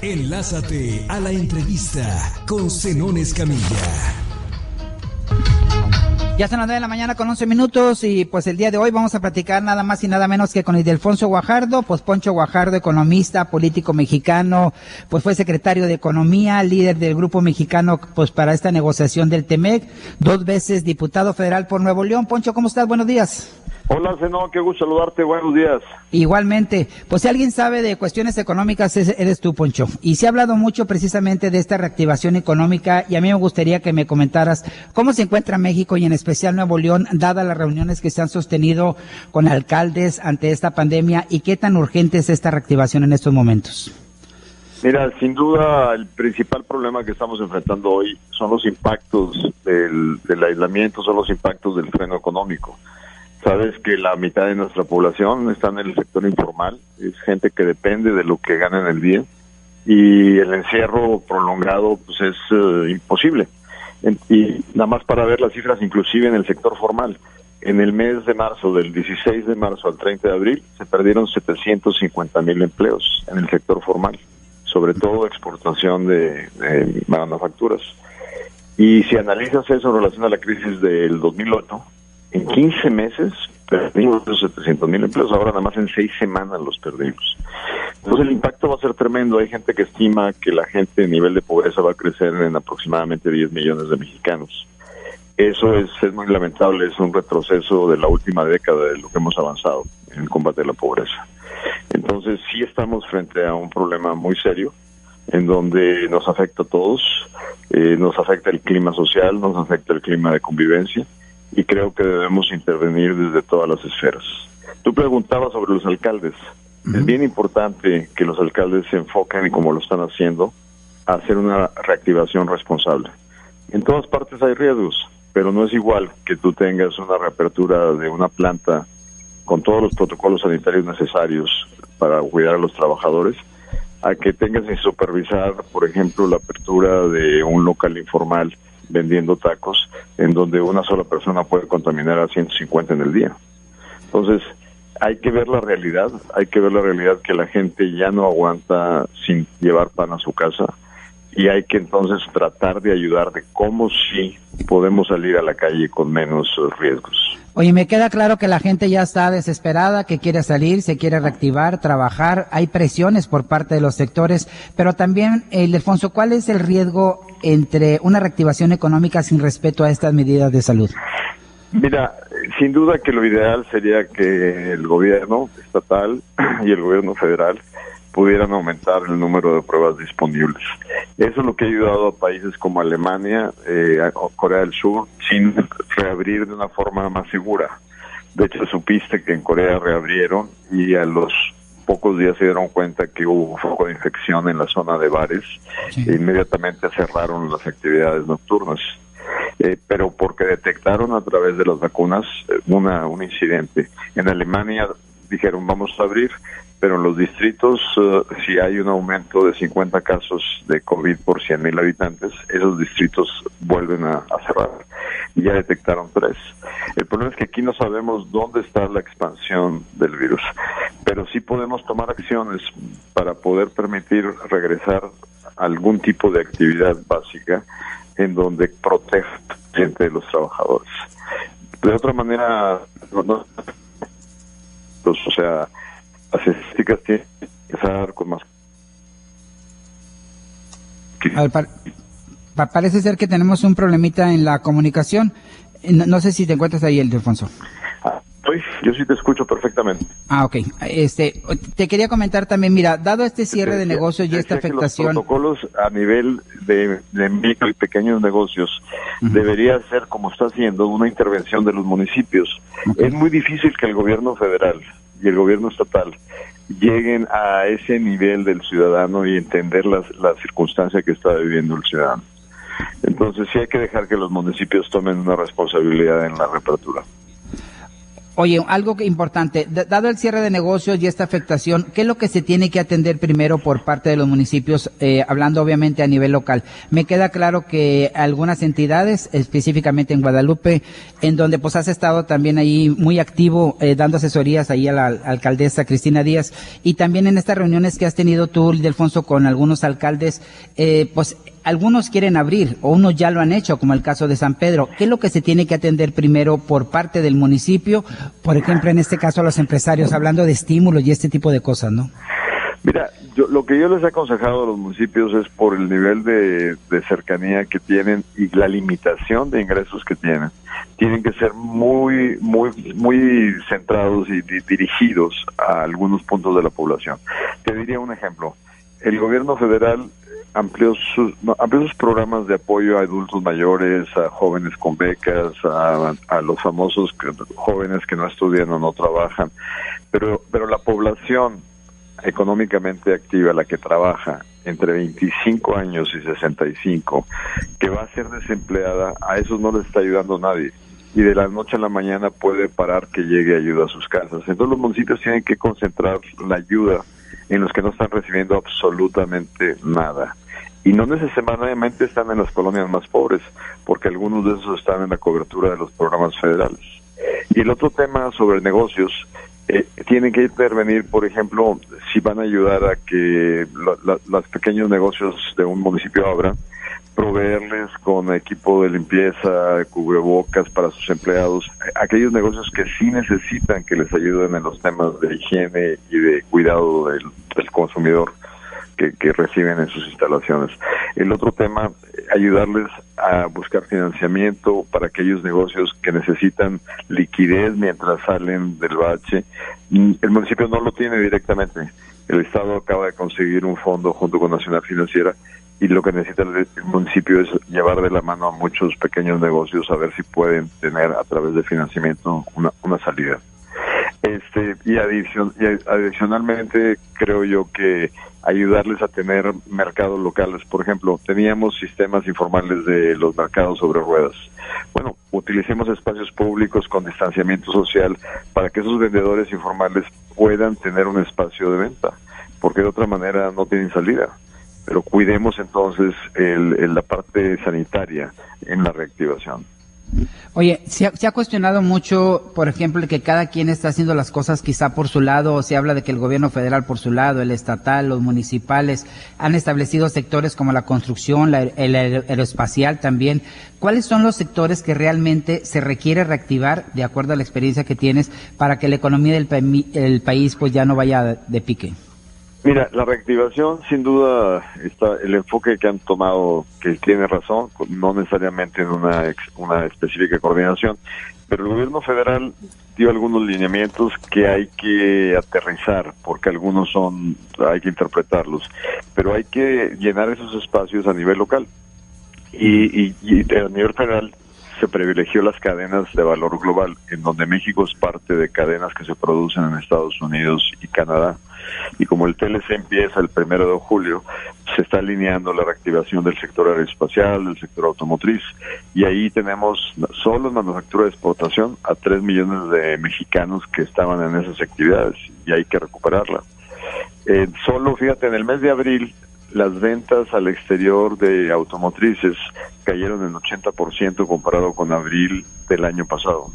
Enlázate a la entrevista con Zenón Escamilla. Ya son las 9 de la mañana con 11 minutos y pues el día de hoy vamos a platicar nada más y nada menos que con Ildefonso Guajardo, pues Poncho Guajardo, economista, político mexicano, pues fue secretario de Economía, líder del grupo mexicano pues para esta negociación del TEMEC, 2 veces diputado federal por Nuevo León. Poncho, ¿cómo estás? Buenos días. Hola, Zenón, qué gusto saludarte, buenos días. Igualmente, pues si alguien sabe de cuestiones económicas eres tú, Poncho, y se ha hablado mucho precisamente de esta reactivación económica y a mí me gustaría que me comentaras cómo se encuentra México y en especial Nuevo León, dadas las reuniones que se han sostenido con alcaldes ante esta pandemia y qué tan urgente es esta reactivación en estos momentos. Mira, sin duda el principal problema que estamos enfrentando hoy son los impactos del aislamiento, son los impactos del freno económico. Sabes que la mitad de nuestra población está en el sector informal, es gente que depende de lo que gana en el día y el encierro prolongado pues es imposible. Y nada más para ver las cifras, inclusive en el sector formal, en el mes de marzo, del 16 de marzo al 30 de abril, se perdieron 750,000 empleos en el sector formal, sobre todo exportación de manufacturas. Y si analizas eso en relación a la crisis del 2008, en 15 meses perdimos esos 700,000 empleos, ahora nada más en 6 semanas los perdimos. Entonces el impacto va a ser tremendo. Hay gente que estima que la gente, el nivel de pobreza va a crecer en aproximadamente 10 millones de mexicanos. Eso es muy lamentable, es un retroceso de la última década de lo que hemos avanzado en el combate a la pobreza. Entonces sí estamos frente a un problema muy serio, en donde nos afecta a todos, nos afecta el clima social, nos afecta el clima de convivencia, y creo que debemos intervenir desde todas las esferas. Tú preguntabas sobre los alcaldes. Es bien importante que los alcaldes se enfoquen, como lo están haciendo, a hacer una reactivación responsable. En todas partes hay riesgos, pero no es igual que tú tengas una reapertura de una planta con todos los protocolos sanitarios necesarios para cuidar a los trabajadores, a que tengas que supervisar, por ejemplo, la apertura de un local informal vendiendo tacos, en donde una sola persona puede contaminar a 150 en el día. Entonces, hay que ver la realidad que la gente ya no aguanta sin llevar pan a su casa, y hay que entonces tratar de ayudar de cómo sí podemos salir a la calle con menos riesgos. Oye, me queda claro que la gente ya está desesperada, que quiere salir, se quiere reactivar, trabajar, hay presiones por parte de los sectores, pero también, Ildefonso, ¿cuál es el riesgo entre una reactivación económica sin respeto a estas medidas de salud? Mira, sin duda que lo ideal sería que el gobierno estatal y el gobierno federal pudieran aumentar el número de pruebas disponibles. Eso es lo que ha ayudado a países como Alemania, Corea del Sur, sin reabrir de una forma más segura. De hecho, supiste que en Corea reabrieron y a los pocos días se dieron cuenta que hubo foco de infección en la zona de bares, sí. E inmediatamente cerraron las actividades nocturnas. Pero porque detectaron a través de las vacunas un incidente. En Alemania dijeron vamos a abrir, pero en los distritos, si hay un aumento de 50 casos de COVID por 100,000 habitantes, esos distritos vuelven a cerrar. Y ya detectaron 3. El problema es que aquí no sabemos dónde está la expansión del virus, pero sí podemos tomar acciones para poder permitir regresar a algún tipo de actividad básica en donde proteja a la gente de los trabajadores. De otra manera, o sea, las estadísticas tienen que estar con más. A ver, parece ser que tenemos un problemita en la comunicación. No sé si te encuentras ahí, Ildefonso. Yo sí te escucho perfectamente. Ok. Te quería comentar también, mira, dado este cierre de negocios y esta afectación. Los protocolos a nivel de micro y pequeños negocios debería ser, como está haciendo, una intervención de los municipios. Es muy difícil que el gobierno federal y el gobierno estatal lleguen a ese nivel del ciudadano y entender la circunstancia que está viviendo el ciudadano. Entonces sí hay que dejar que los municipios tomen una responsabilidad en la reapertura. Oye, algo importante, dado el cierre de negocios y esta afectación, ¿qué es lo que se tiene que atender primero por parte de los municipios, hablando obviamente a nivel local? Me queda claro que algunas entidades, específicamente en Guadalupe, en donde pues has estado también ahí muy activo, dando asesorías ahí a la alcaldesa Cristina Díaz, y también en estas reuniones que has tenido tú, Ildefonso, con algunos alcaldes, pues algunos quieren abrir, o unos ya lo han hecho, como el caso de San Pedro. ¿Qué es lo que se tiene que atender primero por parte del municipio? Por ejemplo, en este caso a los empresarios, hablando de estímulos y este tipo de cosas, ¿no? Mira, lo que yo les he aconsejado a los municipios es por el nivel de cercanía que tienen y la limitación de ingresos que tienen. Tienen que ser muy centrados y dirigidos a algunos puntos de la población. Te diría un ejemplo. El gobierno federal amplió sus programas de apoyo a adultos mayores, a jóvenes con becas, a los famosos jóvenes que no estudian o no trabajan, pero la población económicamente activa, la que trabaja entre 25 años y 65, que va a ser desempleada, a esos no les está ayudando nadie. Y de la noche a la mañana puede parar que llegue ayuda a sus casas. Entonces los municipios tienen que concentrar la ayuda en los que no están recibiendo absolutamente nada. Y no necesariamente están en las colonias más pobres, porque algunos de esos están en la cobertura de los programas federales. Y el otro tema sobre negocios, tienen que intervenir, por ejemplo, si van a ayudar a que los pequeños negocios de un municipio abran, proveerles con equipo de limpieza, cubrebocas para sus empleados, aquellos negocios que sí necesitan que les ayuden en los temas de higiene y de cuidado del consumidor que reciben en sus instalaciones. El otro tema, ayudarles a buscar financiamiento para aquellos negocios que necesitan liquidez mientras salen del bache. El municipio no lo tiene directamente. El Estado acaba de conseguir un fondo junto con Nacional Financiera y lo que necesita el municipio es llevar de la mano a muchos pequeños negocios a ver si pueden tener a través de financiamiento una salida. Y adicionalmente creo yo que ayudarles a tener mercados locales. Por ejemplo, teníamos sistemas informales de los mercados sobre ruedas. Bueno, utilicemos espacios públicos con distanciamiento social para que esos vendedores informales puedan tener un espacio de venta, porque de otra manera no tienen salida. Pero cuidemos entonces la parte sanitaria en la reactivación. Oye, se ha cuestionado mucho, por ejemplo, que cada quien está haciendo las cosas quizá por su lado, o se habla de que el gobierno federal por su lado, el estatal, los municipales, han establecido sectores como la construcción, el aeroespacial también. ¿Cuáles son los sectores que realmente se requiere reactivar, de acuerdo a la experiencia que tienes, para que la economía del país pues ya no vaya de pique? Mira, la reactivación, sin duda, está el enfoque que han tomado, que tiene razón, no necesariamente en una específica coordinación, pero el gobierno federal dio algunos lineamientos que hay que aterrizar, porque algunos hay que interpretarlos, pero hay que llenar esos espacios a nivel local. Y a nivel federal se privilegió las cadenas de valor global, en donde México es parte de cadenas que se producen en Estados Unidos y Canadá. Y como el TLC empieza el 1 de julio, se está alineando la reactivación del sector aeroespacial, del sector automotriz, y ahí tenemos solo en manufactura de exportación a 3 millones de mexicanos que estaban en esas actividades, y hay que recuperarla. Solo, fíjate, en el mes de abril, las ventas al exterior de automotrices cayeron en 80% comparado con abril del año pasado.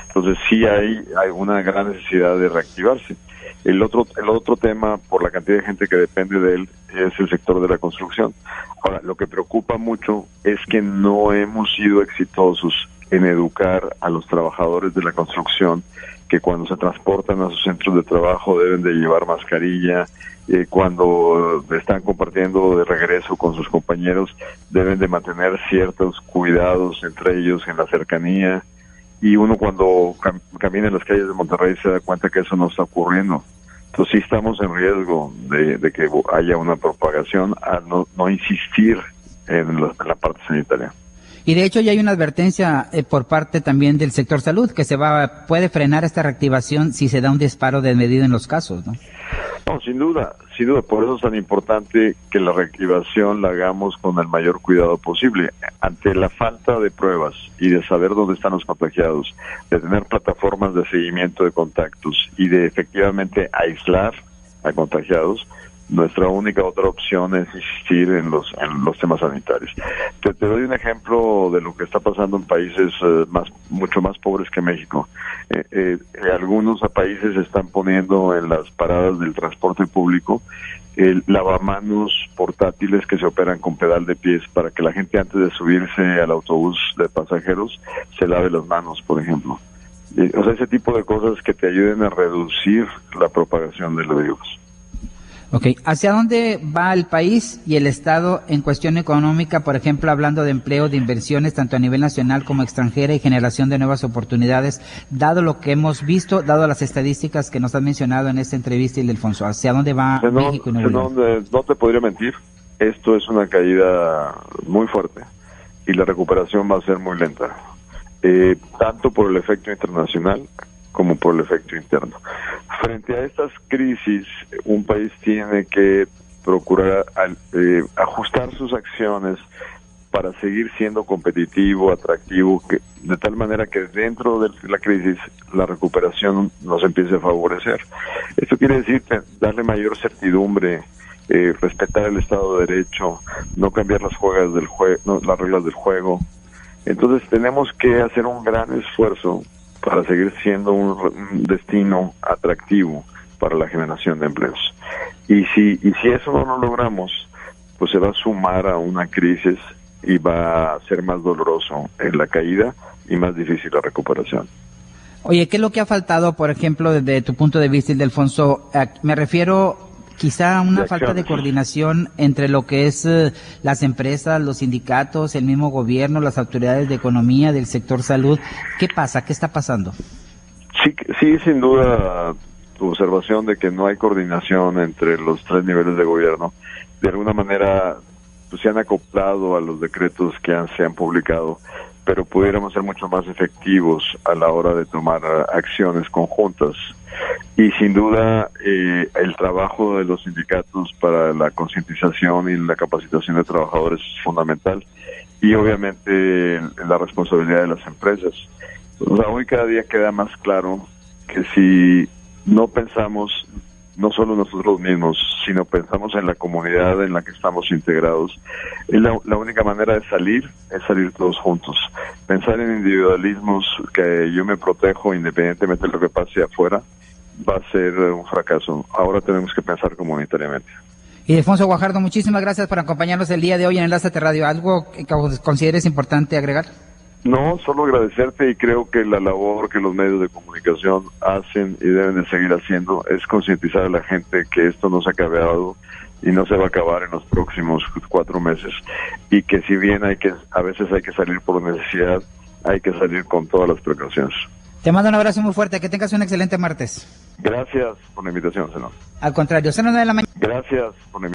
Entonces sí hay una gran necesidad de reactivarse. El otro tema, por la cantidad de gente que depende de él, es el sector de la construcción. Ahora, lo que preocupa mucho es que no hemos sido exitosos en educar a los trabajadores de la construcción que cuando se transportan a sus centros de trabajo deben de llevar mascarilla, cuando están compartiendo de regreso con sus compañeros deben de mantener ciertos cuidados entre ellos en la cercanía, y uno cuando camina en las calles de Monterrey se da cuenta que eso no está ocurriendo. Entonces sí estamos en riesgo de que haya una propagación a no insistir en la parte sanitaria. Y de hecho ya hay una advertencia por parte también del sector salud que puede frenar esta reactivación si se da un disparo de medida en los casos, ¿no? No, sin duda, por eso es tan importante que la reactivación la hagamos con el mayor cuidado posible. Ante la falta de pruebas y de saber dónde están los contagiados, de tener plataformas de seguimiento de contactos y de efectivamente aislar a contagiados, nuestra única otra opción es insistir en los temas sanitarios. Te doy un ejemplo de lo que está pasando en países mucho más pobres que México. Algunos países están poniendo en las paradas del transporte público lavamanos portátiles que se operan con pedal de pies para que la gente antes de subirse al autobús de pasajeros se lave las manos, por ejemplo. O sea, ese tipo de cosas que te ayuden a reducir la propagación del virus. Ok, ¿hacia dónde va el país y el Estado en cuestión económica, por ejemplo, hablando de empleo, de inversiones, tanto a nivel nacional como extranjera y generación de nuevas oportunidades, dado lo que hemos visto, dado las estadísticas que nos han mencionado en esta entrevista, Ildefonso? ¿Hacia dónde va México y Nuevo León? No te podría mentir, esto es una caída muy fuerte y la recuperación va a ser muy lenta, tanto por el efecto internacional como por el efecto interno. Frente a estas crisis, un país tiene que procurar ajustar sus acciones para seguir siendo competitivo, atractivo, de tal manera que dentro de la crisis la recuperación nos empiece a favorecer. Esto quiere decir darle mayor certidumbre, respetar el Estado de Derecho, no cambiar las reglas del juego. Entonces tenemos que hacer un gran esfuerzo para seguir siendo un destino atractivo para la generación de empleos. Y si eso no lo logramos, pues se va a sumar a una crisis y va a ser más doloroso en la caída y más difícil la recuperación. Oye, ¿qué es lo que ha faltado, por ejemplo, desde tu punto de vista, Ildefonso? Me refiero quizá a una falta de coordinación entre lo que es las empresas, los sindicatos, el mismo gobierno, las autoridades de economía, del sector salud. ¿Qué pasa? ¿Qué está pasando? Sí, sin duda, tu observación de que no hay coordinación entre los tres niveles de gobierno, de alguna manera pues, se han acoplado a los decretos que se han publicado, pero pudiéramos ser mucho más efectivos a la hora de tomar acciones conjuntas. Y sin duda el trabajo de los sindicatos para la concientización y la capacitación de trabajadores es fundamental, y obviamente la responsabilidad de las empresas. O sea, hoy cada día queda más claro que si no pensamos no solo nosotros mismos, sino pensamos en la comunidad en la que estamos integrados, la única manera de salir es salir todos juntos. Pensar en individualismos, que yo me protejo independientemente de lo que pase afuera, va a ser un fracaso. Ahora tenemos que pensar comunitariamente. Ildefonso Guajardo, muchísimas gracias por acompañarnos el día de hoy en Enlázate Radio. ¿Algo que consideres importante agregar? No, solo agradecerte, y creo que la labor que los medios de comunicación hacen y deben de seguir haciendo es concientizar a la gente que esto no se ha acabado y no se va a acabar en los próximos 4 meses, y que si bien a veces hay que salir por necesidad, hay que salir con todas las precauciones. Te mando un abrazo muy fuerte, que tengas un excelente martes. Gracias por la invitación, senador. Al contrario, son las 9 de la mañana. Gracias por la invitación.